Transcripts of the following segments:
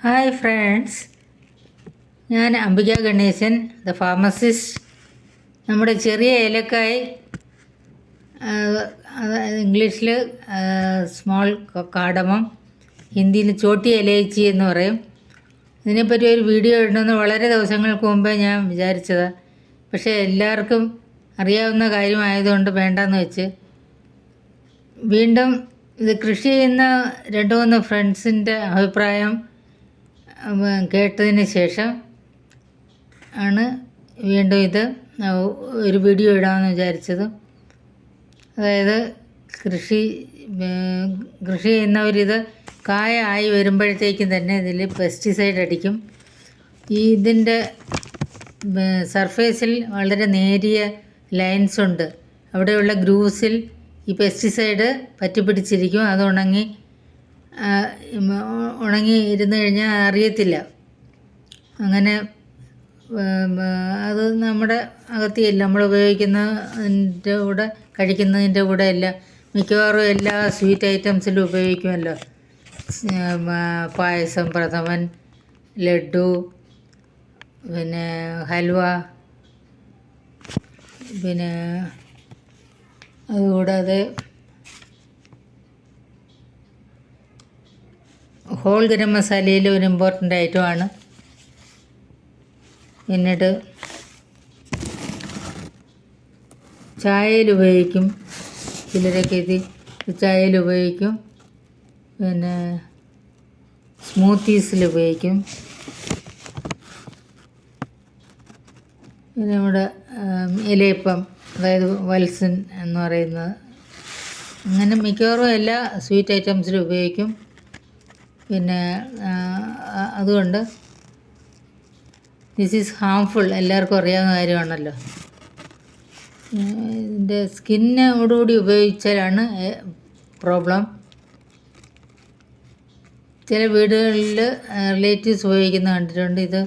Hi friends, ഞാൻ Ambika Ganesan, the pharmacist. നമ്മുടെ ചെറിയ ഏലക്കായ്, ഇംഗ്ലീഷിൽ സ്മോൾ കാഡമം, ഹിന്ദിയിൽ ചോട്ടി ഇലയിച്ചി എന്ന് പറയും. ഇതിനെപ്പറ്റി ഒരു വീഡിയോ ഇടണമെന്ന് വളരെ ദിവസങ്ങൾക്ക് മുമ്പേ ഞാൻ വിചാരിച്ചതാണ്. പക്ഷേ എല്ലാവർക്കും അറിയാവുന്ന കാര്യമായതുകൊണ്ട് വേണ്ടെന്ന് വെച്ച് വീണ്ടും ഇത് കൃഷി ചെയ്യുന്ന 2-3 ഫ്രണ്ട്സിൻ്റെ അഭിപ്രായം കേട്ടതിന് ശേഷം ആണ് വീണ്ടും ഇത് ഒരു വീഡിയോ ഇടാമെന്ന് വിചാരിച്ചത്. അതായത് കൃഷി ചെയ്യുന്നവരിത് കായ ആയി വരുമ്പോഴത്തേക്കും തന്നെ ഇതിൽ പെസ്റ്റിസൈഡ് അടിക്കും. ഇതിൻ്റെ സർഫേസിൽ വളരെ നേരിയ ലൈൻസ് ഉണ്ട്. അവിടെയുള്ള ഗ്രൂവ്സിൽ ഈ പെസ്റ്റിസൈഡ് പറ്റിപ്പിടിച്ചിരിക്കും. അത് ഉണങ്ങി ഇരുന്ന് കഴിഞ്ഞാൽ അറിയത്തില്ല. അങ്ങനെ അത് നമ്മുടെ അകത്തിയല്ല, നമ്മൾ ഉപയോഗിക്കുന്നതിൻ്റെ കൂടെ കഴിക്കുന്നതിൻ്റെ കൂടെ എല്ലാം മിക്കവാറും എല്ലാ സ്വീറ്റ് ഐറ്റംസിലും ഉപയോഗിക്കുമല്ലോ. പായസം, പ്രഥമൻ, ലഡ്ഡു, പിന്നെ ഹൽവ, പിന്നെ അതുകൂടാതെ ഹോൾ ഗരം മസാലയിൽ ഒരു ഇമ്പോർട്ടൻ്റ് ഐറ്റമാണ്. പിന്നീട് ചായയിൽ ഉപയോഗിക്കും, ചിലരൊക്കെ ഇത് ചായയിൽ ഉപയോഗിക്കും. പിന്നെ സ്മൂത്തീസിൽ ഉപയോഗിക്കും. പിന്നെ നമ്മുടെ ഇലയപ്പം, അതായത് വത്സൻ എന്ന് പറയുന്നത്, അങ്ങനെ മിക്കവാറും എല്ലാ സ്വീറ്റ് ഐറ്റംസിലും ഉപയോഗിക്കും. പിന്നെ അതുകൊണ്ട് ദിസ് ഈസ് ഹാംഫുൾ, എല്ലാവർക്കും അറിയാവുന്ന കാര്യമാണല്ലോ. ഇതിൻ്റെ സ്കിന്നോടുകൂടി ഉപയോഗിച്ചാലാണ് പ്രോബ്ലം. ചില വീടുകളിൽ റിലേറ്റീവ്സ് ഉപയോഗിക്കുന്ന കണ്ടിട്ടുണ്ട്. ഇത്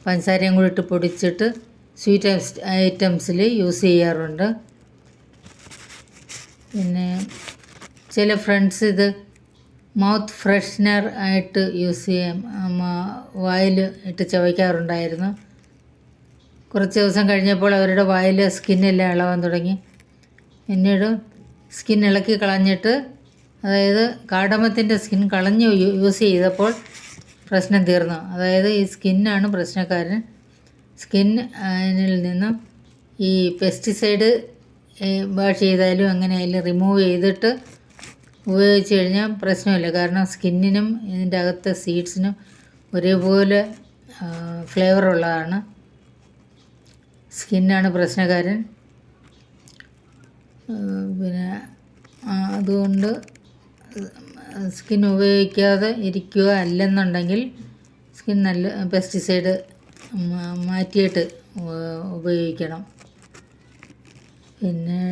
പഞ്ചസാരയും കൂടി ഇട്ട് പൊടിച്ചിട്ട് സ്വീറ്റ് ഐറ്റംസിൽ യൂസ് ചെയ്യാറുണ്ട്. പിന്നെ ചില ഫ്രണ്ട്സ് ഇത് മൗത്ത് ഫ്രഷ്നർ ആയിട്ട് യൂസ് ചെയ്യാം, വായിൽ ഇട്ട് ചവയ്ക്കാറുണ്ടായിരുന്നു. കുറച്ച് ദിവസം കഴിഞ്ഞപ്പോൾ അവരുടെ വായിൽ സ്കിന്നെല്ലാം ഇളകാൻ തുടങ്ങി. പിന്നീട് സ്കിൻ ഇളക്കി കളഞ്ഞിട്ട്, അതായത് കാഡമത്തിൻ്റെ സ്കിൻ കളഞ്ഞ് യൂസ് ചെയ്തപ്പോൾ പ്രശ്നം തീർന്നു. അതായത് ഈ സ്കിന്നാണ് പ്രശ്നക്കാരൻ. സ്കിന്നിൽ നിന്നും ഈ പെസ്റ്റിസൈഡ് വാഷ് ചെയ്താലും അങ്ങനെ അതിൽ റിമൂവ് ചെയ്തിട്ട് ഉപയോഗിച്ച് കഴിഞ്ഞാൽ പ്രശ്നമില്ല. കാരണം സ്കിന്നിനും ഇതിൻ്റെ അകത്തെ സീഡ്സിനും ഒരേപോലെ ഫ്ലേവറുള്ളതാണ്. സ്കിന്നാണ് പ്രശ്നക്കാരൻ. പിന്നെ അതുകൊണ്ട് സ്കിൻ ഉപയോഗിക്കാതെ ഇരിക്കുക. അല്ലെന്നുണ്ടെങ്കിൽ സ്കിൻ നല്ല പെസ്റ്റിസൈഡ് മാറ്റിയിട്ട് ഉപയോഗിക്കണം. പിന്നെ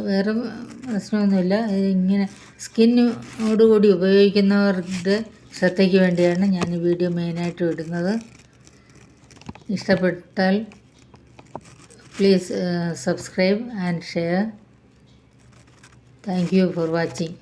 വേറെ പ്രശ്നമൊന്നുമില്ല. ഇങ്ങനെ സ്കിന്നോടുകൂടി ഉപയോഗിക്കുന്നവരുടെ ശ്രദ്ധയ്ക്ക് വേണ്ടിയാണ് ഞാൻ ഈ വീഡിയോ മെയിനായിട്ട് ഇടുന്നത്. ഇഷ്ടപ്പെട്ടാൽ please subscribe and share. Thank you for watching.